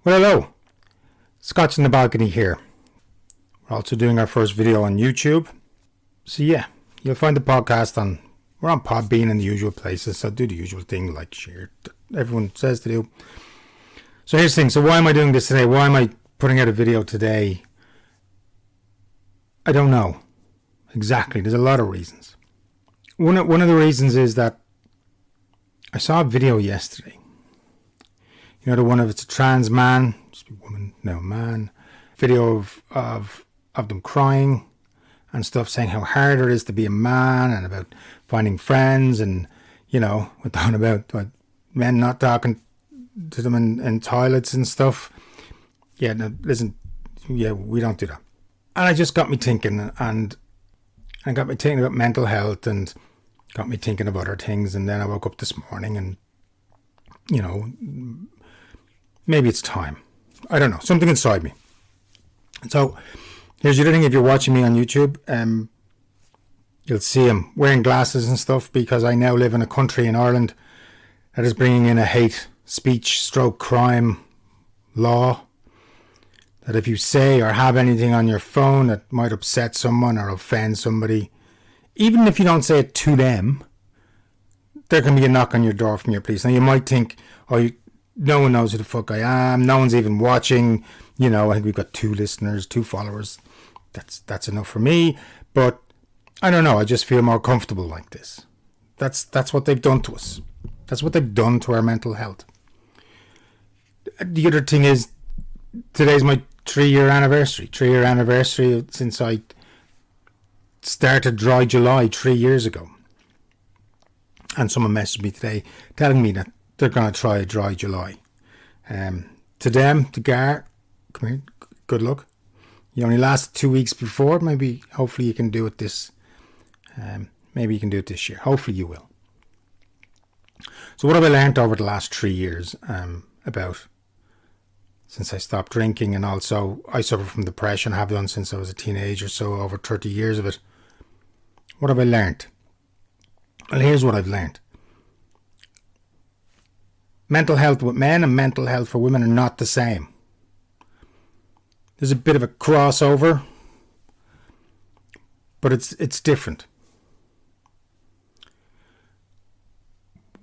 Well, hello. Scotch in the balcony here. We're also doing our first video on YouTube. So yeah, you'll find the podcast we're on Podbean and the usual places. So do the usual thing like share. Everyone says to do. So here's the thing. So why am I doing this today? Why am I putting out a video today? I don't know exactly. There's a lot of reasons. One of the reasons is that I saw a video yesterday. You know, the one of it's a trans man, just be woman, no man. Video of them crying and stuff, saying how hard it is to be a man and about finding friends, and you know, we're talking about men not talking to them in toilets and stuff. Yeah, no, listen, yeah, we don't do that. And it just got me thinking, and got me thinking about mental health, and got me thinking of other things. And then I woke up this morning, and you know, maybe it's time. I don't know. Something inside me. So here's the other thing. If you're watching me on YouTube, you'll see I'm wearing glasses and stuff because I now live in a country in Ireland that is bringing in a hate speech stroke crime law. That if you say or have anything on your phone that might upset someone or offend somebody, even if you don't say it to them, there can be a knock on your door from your police. Now you might think, no one knows who the fuck I am. No one's even watching. You know, I think we've got 2 listeners, 2 followers. That's enough for me. But I don't know. I just feel more comfortable like this. That's what they've done to us. That's what they've done to our mental health. The other thing is, today's my 3-year anniversary. 3-year anniversary since I started Dry July 3 years ago. And someone messaged me today telling me that they're going to try a Dry July. To them, to Gar, come here, good luck. You only lasted 2 weeks before. Maybe, hopefully you can do it this. Maybe you can do it this year. Hopefully you will. So what have I learned over the last 3 years about since I stopped drinking, and also I suffer from depression, have done since I was a teenager, so over 30 years of it. What have I learned? Well, here's what I've learned. Mental health with men and mental health for women are not the same. There's a bit of a crossover, but it's different.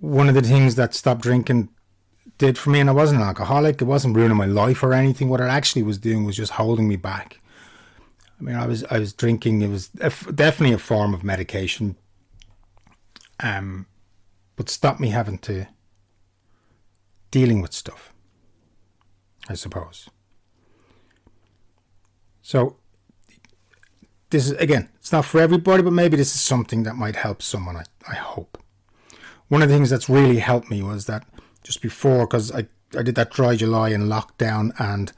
One of the things that stop drinking did for me, and I wasn't an alcoholic, it wasn't ruining my life or anything. What it actually was doing was just holding me back. I mean, I was drinking. It was definitely a form of medication, but stopped me having to dealing with stuff, I suppose. So this is, again, it's not for everybody, but maybe this is something that might help someone, I hope. One of the things that's really helped me was that just before, because I did that Dry July in lockdown, and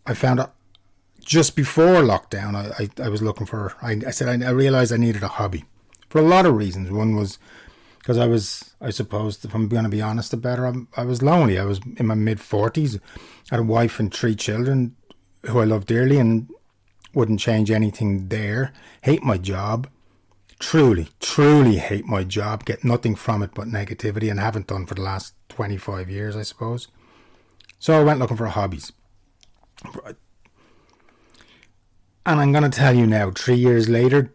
I found out just before lockdown, I was looking for, I realized I needed a hobby for a lot of reasons. One was because I suppose, if I'm going to be honest about it, I was lonely. I was in my mid-40s. I had a wife and 3 children who I love dearly and wouldn't change anything there. Hate my job. Truly, truly hate my job. Get nothing from it but negativity, and haven't done for the last 25 years, I suppose. So I went looking for hobbies. And I'm going to tell you now, 3 years later,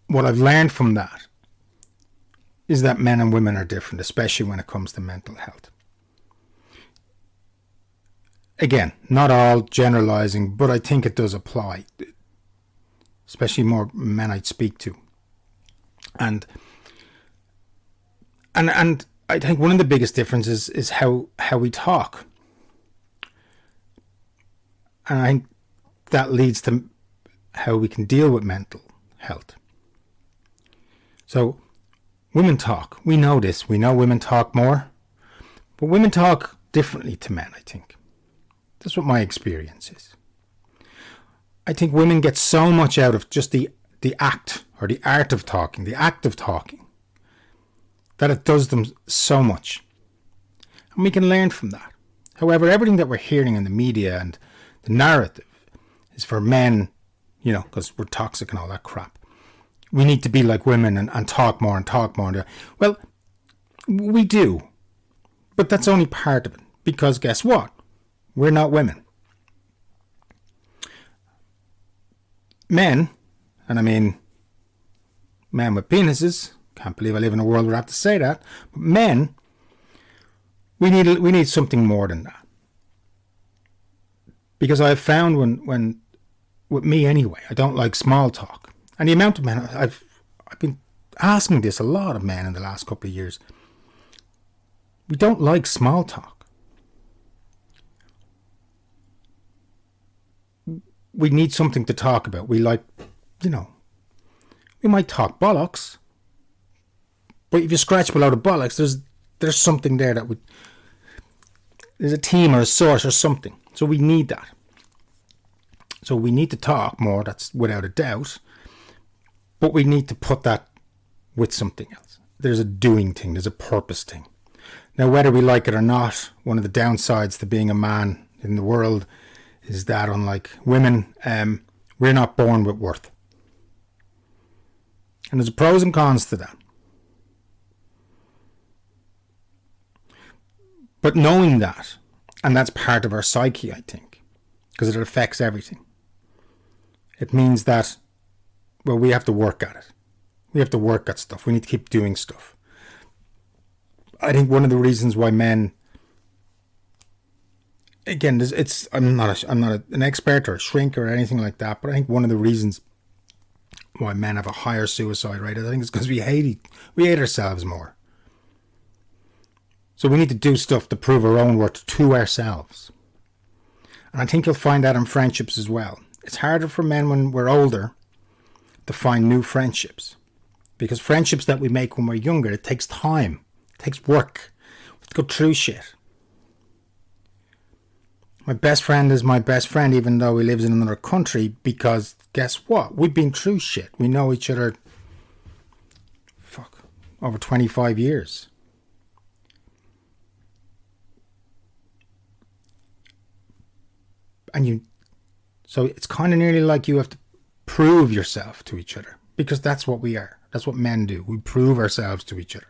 what I've learned from that is that men and women are different, especially when it comes to mental health. Again, not all generalizing, but I think it does apply, especially more men I'd speak to. And I think one of the biggest differences is how we talk. And I think that leads to how we can deal with mental health. So, women talk. We know this. We know women talk more. But women talk differently to men, I think. That's what my experience is. I think women get so much out of just the act, or the art of talking, the act of talking, that it does them so much. And we can learn from that. However, everything that we're hearing in the media and the narrative is for men, you know, because we're toxic and all that crap. We need to be like women and talk more and talk more. Well, we do. But that's only part of it. Because guess what? We're not women. Men, and I mean men with penises, can't believe I live in a world where I have to say that, but men, we need something more than that. Because I've found when with me anyway, I don't like small talk. And the amount of men, I've been asking this a lot of men in the last couple of years. We don't like small talk. We need something to talk about. We like, we might talk bollocks. But if you scratch below the bollocks, there's something there there's a theme or a source or something. So we need that. So we need to talk more, that's without a doubt. But we need to put that with something else. There's a doing thing, there's a purpose thing. Now, whether we like it or not, one of the downsides to being a man in the world is that, unlike women, we're not born with worth. And there's pros and cons to that. But knowing that, and that's part of our psyche, I think, because it affects everything. It means that, well, we have to work at it. We have to work at stuff. We need to keep doing stuff. I think one of the reasons why men, again, I'm not an expert or a shrink or anything like that, but I think one of the reasons why men have a higher suicide rate, I think, is because we hate ourselves more. So we need to do stuff to prove our own worth to ourselves. And I think you'll find that in friendships as well. It's harder for men when we're older to find new friendships. Because friendships that we make when we're younger, it takes time. It takes work. We have to go through shit. My best friend is my best friend even though he lives in another country, because guess what? We've been through shit. We know each other over 25 years. So it's kind of nearly like you have to prove yourself to each other, because that's what we are. That's what men do. We prove ourselves to each other.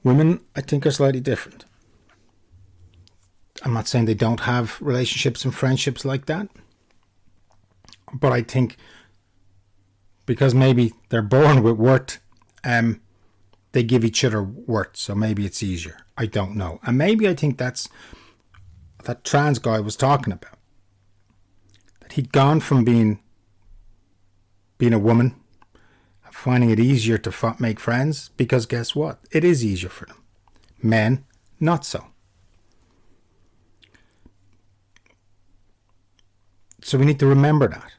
Women, I think, are slightly different. I'm not saying they don't have relationships and friendships like that, but I think because maybe they're born with worth, they give each other worth, so maybe it's easier. I don't know. And maybe I think that's that trans guy was talking about. That he'd gone from being a woman, finding it easier to make friends, because guess what? It is easier for them. Men, not so. So we need to remember that.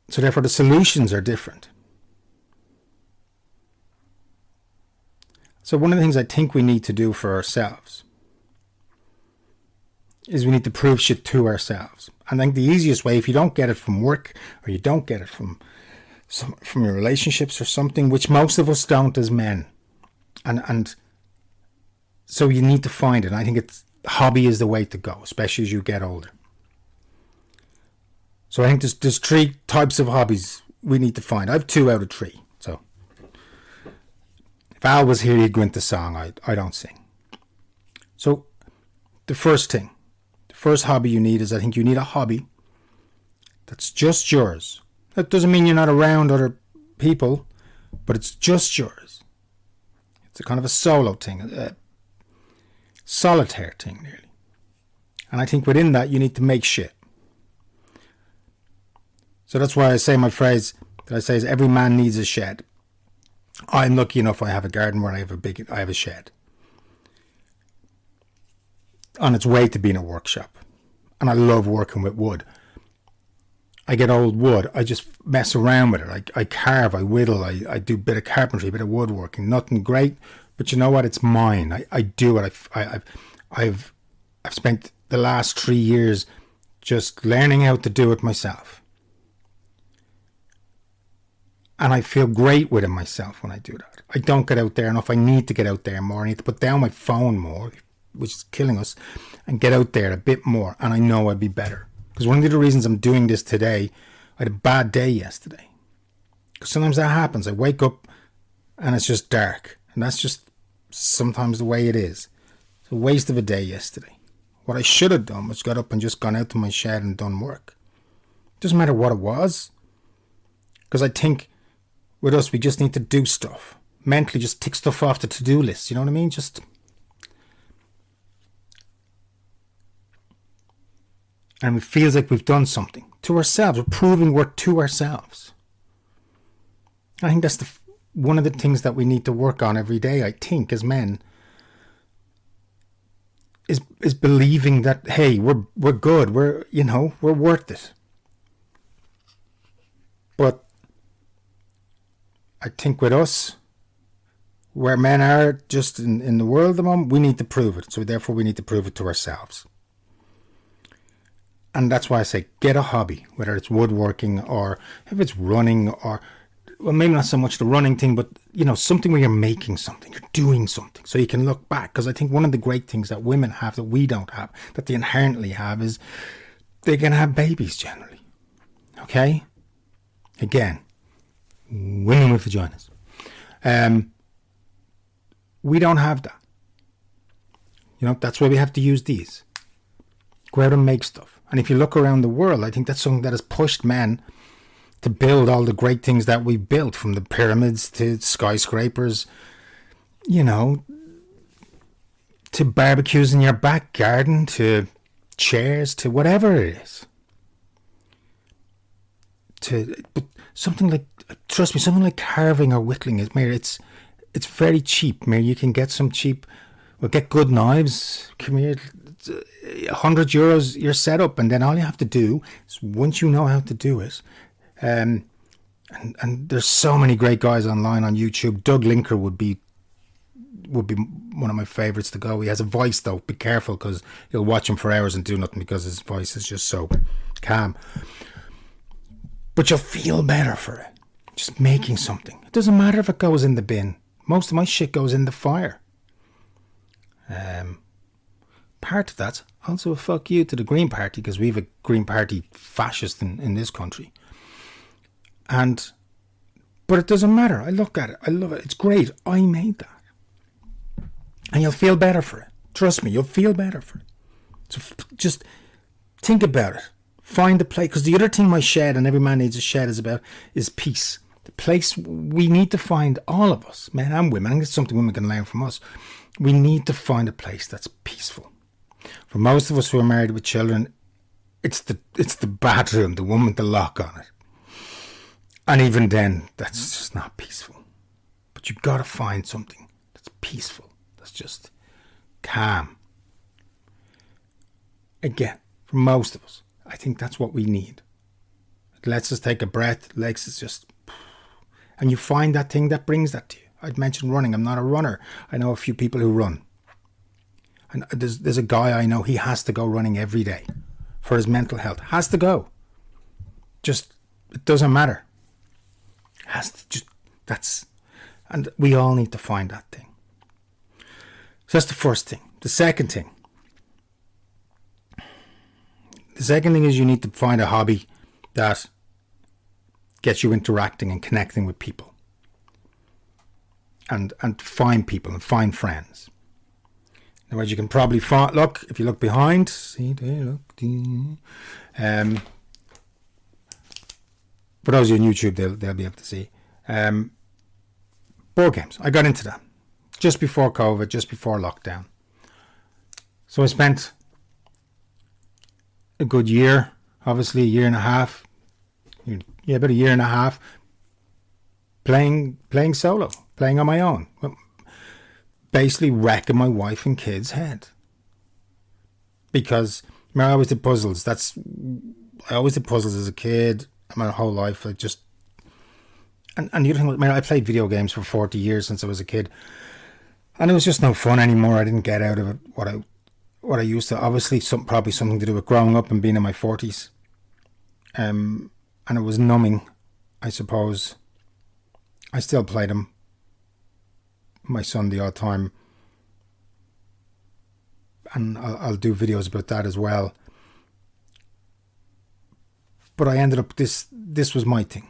So therefore the solutions are different. So one of the things I think we need to do for ourselves is we need to prove shit to ourselves. And I think the easiest way, if you don't get it from work or you don't get it from your relationships or something, which most of us don't as men, and so you need to find it. And I think hobby is the way to go, especially as you get older. So I think there's 3 types of hobbies we need to find. I have 2 out of 3. So if Al was here, he'd go into song. I don't sing. So the first hobby you need is, I think you need a hobby that's just yours. That doesn't mean you're not around other people, but it's just yours. It's a kind of a solo thing, a solitaire thing nearly. And I think within that you need to make shit. So that's why I say my phrase that I say is, every man needs a shed. I'm lucky enough I have a garden where I have a shed on its way to being a workshop. And I love working with wood. I get old wood, I just mess around with it. I carve, I whittle, I do a bit of carpentry, a bit of woodworking. Nothing great, but you know what? It's mine. I do it. I've spent the last 3 years just learning how to do it myself. And I feel great within myself when I do that. I don't get out there enough. I need to get out there more. I need to put down my phone more, which is killing us, and get out there a bit more. And I know I'd be better. Because one of the reasons I'm doing this today, I had a bad day yesterday. Because sometimes that happens. I wake up and it's just dark. And that's just sometimes the way it is. It's a waste of a day yesterday. What I should have done was got up and just gone out to my shed and done work. Doesn't matter what it was. Because I think with us, we just need to do stuff. Mentally just tick stuff off the to-do list. You know what I mean? And it feels like we've done something to ourselves. We're proving worth to ourselves. I think that's one of the things that we need to work on every day, I think, as men, is believing that, hey, we're good. We're worth it. But I think with us, where men are just in the world at the moment, we need to prove it. So therefore we need to prove it to ourselves. And that's why I say get a hobby, whether it's woodworking or if it's running or, well, maybe not so much the running thing, but, something where you're making something, you're doing something so you can look back. Because I think one of the great things that women have that we don't have, that they inherently have, is they can have babies generally. Okay? Again, women with vaginas. We don't have that. That's why we have to use these. Go out and make stuff. And if you look around the world, I think that's something that has pushed men to build all the great things that we've built, from the pyramids to skyscrapers, to barbecues in your back garden, to chairs, to whatever it is. But something like, trust me, something like carving or whittling is, Mary, it's very cheap, Mary. You can get some cheap, get good knives. Come here, €100 your setup, and then all you have to do is, once you know how to do it, and there's so many great guys online on YouTube. Doug Linker would be one of my favorites to go. He has a voice though. Be careful, because you'll watch him for hours and do nothing, because his voice is just so calm. But you'll feel better for it. Just making something. It doesn't matter if it goes in the bin. Most of my shit goes in the fire. Part of that's also a fuck you to the Green Party, because we have a Green Party fascist in this country. But it doesn't matter. I look at it. I love it. It's great. I made that. And you'll feel better for it. Trust me, you'll feel better for it. So just think about it. Find a place. Because the other thing my shed, and every man needs a shed, is peace. The place we need to find, all of us, men and women, I think it's something women can learn from us. We need to find a place that's peaceful. For most of us who are married with children, it's the bathroom, the one with the lock on it. And even then, that's just not peaceful. But you've got to find something that's peaceful, that's just calm. Again, for most of us, I think that's what we need. It lets us take a breath, it lets us just... And you find that thing that brings that to you. I'd mentioned running. I'm not a runner. I know a few people who run. And there's a guy I know, he has to go running every day for his mental health. Has to go. Just, it doesn't matter. Has to just, that's, and we all need to find that thing. So that's the first thing. The second thing is you need to find a hobby that gets you interacting and connecting with people. And find people and find friends. In other words, you can probably find, look, if you look behind, see there, look. For those of you on YouTube, they'll be able to see. Board games. I got into that just before COVID, just before lockdown. So I spent a good year, obviously a year and a half, about a year and a half, playing solo, playing on my own, basically wrecking my wife and kids' head. Because I always did puzzles. I always did puzzles as a kid. My whole life, I just... And the other thing, I played video games for 40 years since I was a kid. And it was just no fun anymore. I didn't get out of it what I used to. Obviously, probably something to do with growing up and being in my 40s. And it was numbing, I suppose. I still play them. My son the odd time. And I'll do videos about that as well. But I ended up, this was my thing.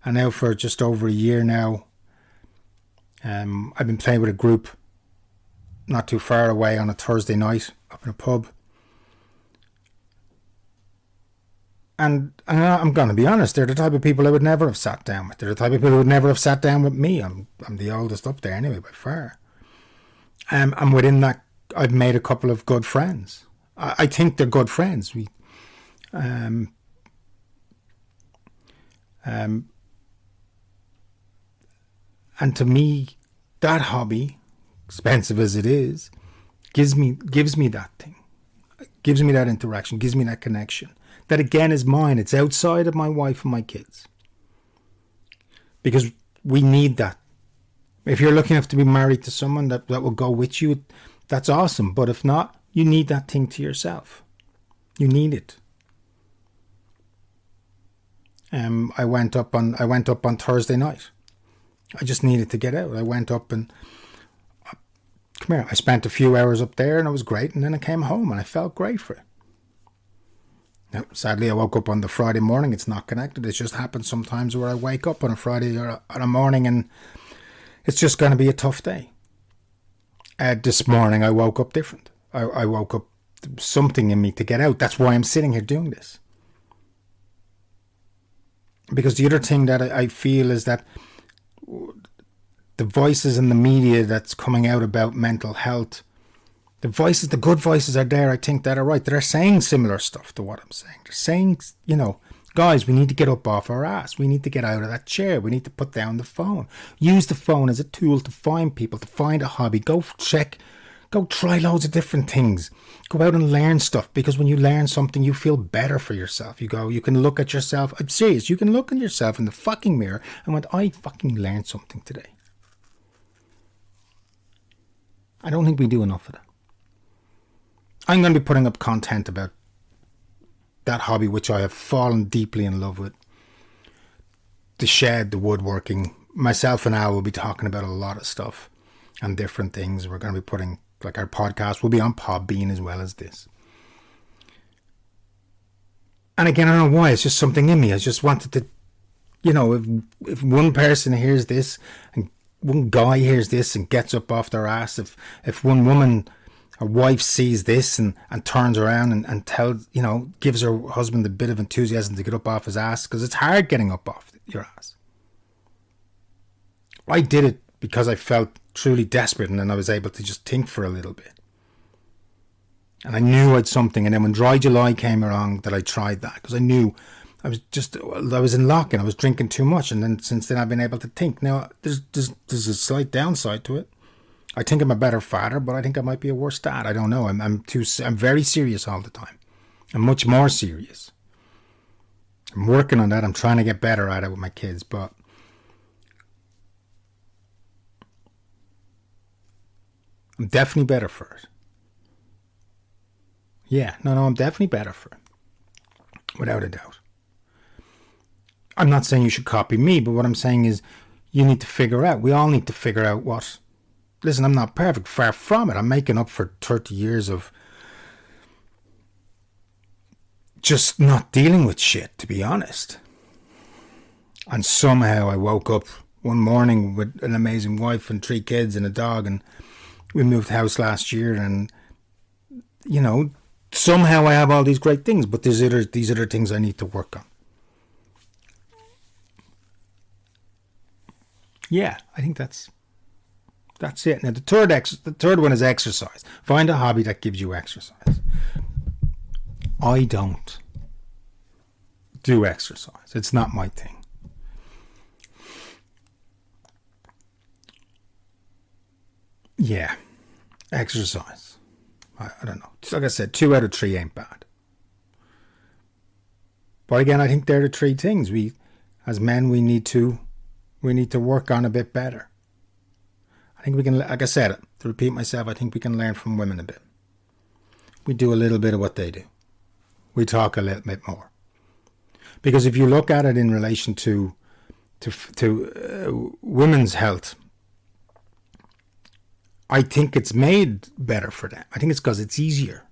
And now for just over a year now, I've been playing with a group not too far away on a Thursday night up in a pub. And I'm going to be honest, they're the type of people I would never have sat down with. They're the type of people who would never have sat down with me. I'm the oldest up there anyway, by far. And within that, I've made a couple of good friends. I think they're good friends. And to me, that hobby, expensive as it is, gives me that thing. Gives me that interaction, gives me that connection. That again is mine. It's outside of my wife and my kids. Because we need that. If you're lucky enough to be married to someone that will go with you, that's awesome. But if not, you need that thing to yourself. You need it. I went up on Thursday night. I just needed to get out. I went up and come here. I spent a few hours up there and it was great. And then I came home and I felt great for it. Now, sadly, I woke up on the Friday morning. It's not connected. It just happens sometimes where I wake up on a Friday or on a morning and it's just going to be a tough day. This morning, I woke up different. I woke up something in me to get out. That's why I'm sitting here doing this. Because the other thing that I feel is that the voices in the media that's coming out about mental health, the voices, the good voices are there, I think, that are right. They're saying similar stuff to what I'm saying. They're saying, guys, we need to get up off our ass. We need to get out of that chair. We need to put down the phone. Use the phone as a tool to find people, to find a hobby. Go try loads of different things. Go out and learn stuff, because when you learn something, you feel better for yourself. You can look at yourself. I'm serious. You can look at yourself in the fucking mirror and went, I fucking learned something today. I don't think we do enough of that. I'm going to be putting up content about that hobby, which I have fallen deeply in love with. The shed, the woodworking. Myself and Al will be talking about a lot of stuff and different things. We're going to be putting, like, our podcast will be on Podbean as well as this. And again, I don't know why. It's just something in me. I just wanted to, if one person hears this and one guy hears this and gets up off their ass, if one woman, a wife, sees this and turns around and tells, gives her husband a bit of enthusiasm to get up off his ass, because it's hard getting up off your ass. I did it because I felt truly desperate, and then I was able to just think for a little bit. And I knew I had something, and then when Dry July came along, that I tried that, because I knew I was in lock and I was drinking too much, and then since then I've been able to think. Now, there's a slight downside to it. I think I'm a better father, but I think I might be a worse dad. I don't know. I'm very serious all the time. I'm much more serious. I'm working on that. I'm trying to get better at it with my kids, but I'm definitely better for it. Yeah, no, I'm definitely better for it. Without a doubt. I'm not saying you should copy me, but what I'm saying is you need to figure out, we all need to figure out what. Listen, I'm not perfect, far from it. I'm making up for 30 years of just not dealing with shit, to be honest. And somehow I woke up one morning with an amazing wife and 3 kids and a dog, and we moved house last year, and somehow I have all these great things, but these other things I need to work on. Yeah, I think that's it. Now the third one is exercise. Find a hobby that gives you exercise. I don't do exercise. It's not my thing. Yeah, exercise. I don't know. Like I said, 2 out of 3 ain't bad. But again, I think they're the 3 things we, as men, we need to work on a bit better. I think we can, like I said, to repeat myself, I think we can learn from women a bit. We do a little bit of what they do. We talk a little bit more. Because if you look at it in relation to women's health, I think it's made better for them. I think it's because it's easier.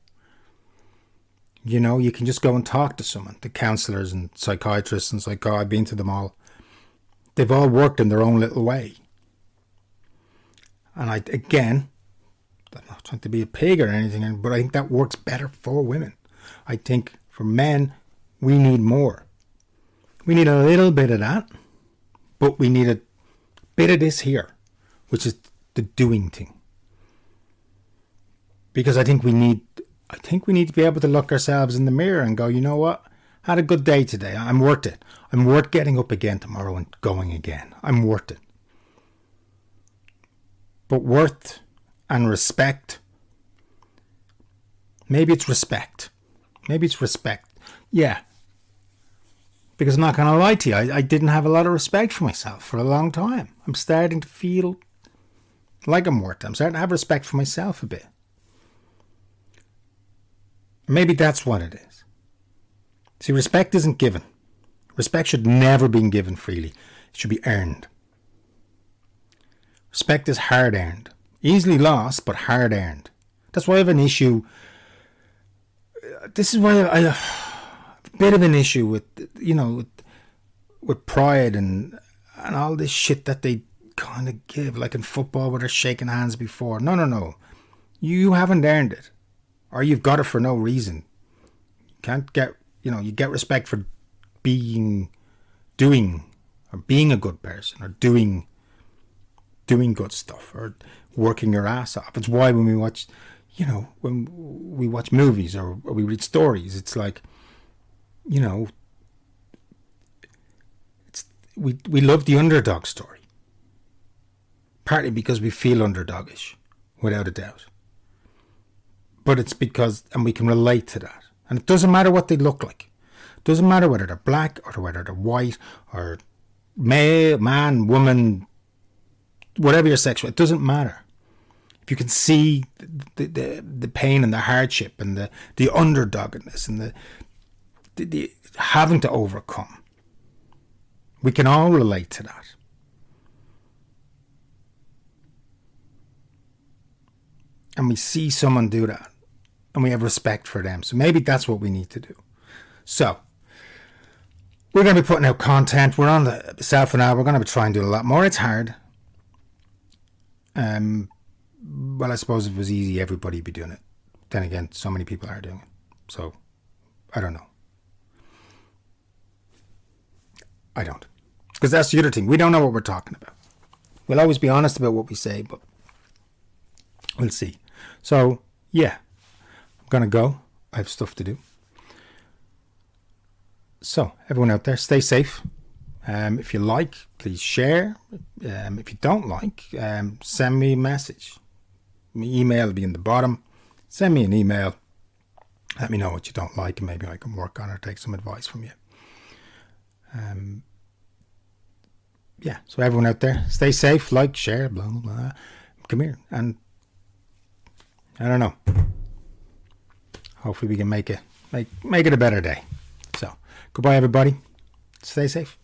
You can just go and talk to someone, the counsellors and psychiatrists and I've been to them all. They've all worked in their own little way. And again, I'm not trying to be a pig or anything, but I think that works better for women. I think for men, we need more. We need a little bit of that, but we need a bit of this here, which is the doing thing. Because I think we need to be able to look ourselves in the mirror and go, you know what? I had a good day today. I'm worth it. I'm worth getting up again tomorrow and going again. I'm worth it. But worth and respect. Maybe it's respect. Yeah. Because I'm not going to lie to you. I didn't have a lot of respect for myself for a long time. I'm starting to feel like I'm worth it. I'm starting to have respect for myself a bit. Maybe that's what it is. See, respect isn't given. Respect should never be given freely. It should be earned. Respect is hard earned. Easily lost, but hard earned. That's why I have an issue. This is why I have a bit of an issue with, with pride and all this shit that they kind of give, like in football where they're shaking hands before. No. You haven't earned it. Or you've got it for no reason. You can't get, you get respect for doing or being a good person or doing good stuff or working your ass off. It's why when we watch, when we watch movies or we read stories, it's like, we love the underdog story. Partly because we feel underdogish, without a doubt. But it's because, and we can relate to that. And it doesn't matter what they look like. It doesn't matter whether they're black or whether they're white or male, man, woman, whatever your sexual, it doesn't matter. If you can see the pain and the hardship and the underdoggedness and the having to overcome, we can all relate to that. And we see someone do that and we have respect for them. So maybe that's what we need to do. So we're going to be putting out content. We're on the self now. We're going to be trying to do a lot more. It's hard. Well, I suppose if it was easy, everybody would be doing it. Then again, so many people are doing it. So I don't know. I don't. Because that's the other thing. We don't know what we're talking about. We'll always be honest about what we say, but we'll see. So, yeah, I'm going to go. I have stuff to do. So, everyone out there, stay safe. If you like, please share. If you don't like, send me a message. My email will be in the bottom. Send me an email. Let me know what you don't like and maybe I can work on it or take some advice from you. Yeah, so everyone out there, stay safe, like, share, blah, blah, blah. Come here and I don't know. Hopefully we can make it a better day. So, goodbye everybody. Stay safe.